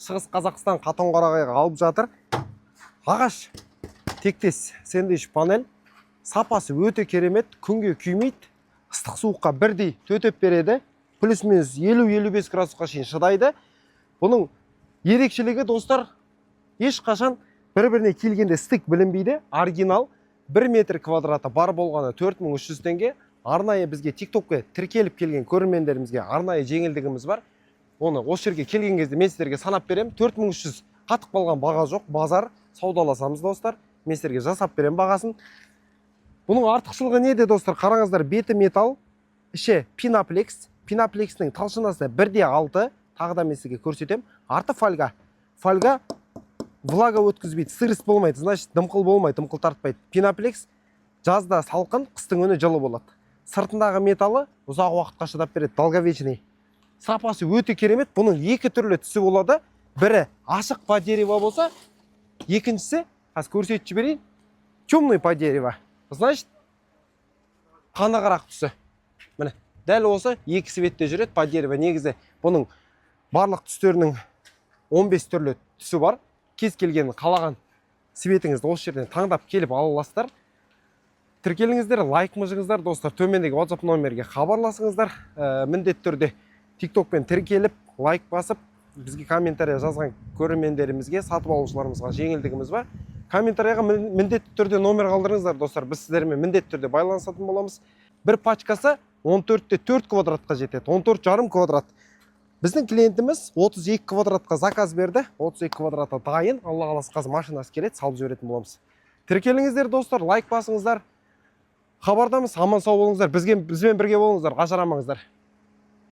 Шығыс Қазақстан Қатонқарағайға алып жатыр. Ағаш тектес сэндвич панель. Сапасы өте керемет, күнге күймейді. Ыстық суыққа бірдей төтеп береді. Плюс-минус 50-55 градусқа шейін шыдайды. Бұның ерекшелігі достар, ешқашан бір-біріне келгенде стик білінбейді. Оригинал 1 метр квадраты бар болғаны 4300 теңге. Арнайы бізге TikTok'қа тіркеліп келген көрермендерімізге арнайы жеңілдігіміз бар. Оны осы жерге келген кезде мен сіздерге санап беремін. 4300 қатып қалған баға жоқ. Базар саудаласамыз достар. Мен сіздерге жасап беремін бағасын. Бұның артықшылығы неде достар? Қараңыздар, беті металл, іші пинаплекс. Пинаплекстің талшынасы 1/6. Тағы да мен сізге көрсетем. Арты фольга. Фольга влага өткізбейді, сырыс болмайды, значит, дымқыл болмайды, дымқыл тартпайды. Пинаплекс жазда салқын, қыстың өні жылы болады. Сыртындағы металы ұзақ уақытқа шыдап береді, долговечный. Сапасы өте керемет. Бұның екі түрлі түсі болады. Бірі ашық по дерево болса, екіншісі, аз көрсетіп жіберейін, темный по дерево. Значит, қанағарақ түсі. Міне, дәл осы екі светте жүреді по дерево. Негізі бұның барлық түстерінің 15 түрлі түсі бар. Кез келген қалаған светіңізді осы жерден таңдап келіп ала аласыздар. Тіркеліңіздер, лайк мұжыңыздар, достар, төмендегі WhatsApp номерге хабарласыңыздар. Міндетті түрде TikTokпен тіркеліп, лайк басып, бізге комментария жазған көрермендерімізге, сатып алушыларымызға жеңілдігіміз бар. Комментарияға міндетті түрде номер қалдырыңыздар, достар. Біз сіздермен міндетті түрде байланысатын боламыз. Бір пачкасы 14-4 квадратқа жетеді, 14,5 квадрат. Біздің клиентіміз 32 квадратқа заказ берді. 32 квадратқа дайын. Алла қаласа қазір машинасы келеді, салып жіберетін боламыз. Тіркеліңіздер, достар, лайк басыңыздар. Хабардамыз, аман сау болыңыздар. Бізбен бірге болыңыздар, ажырамаңыздар.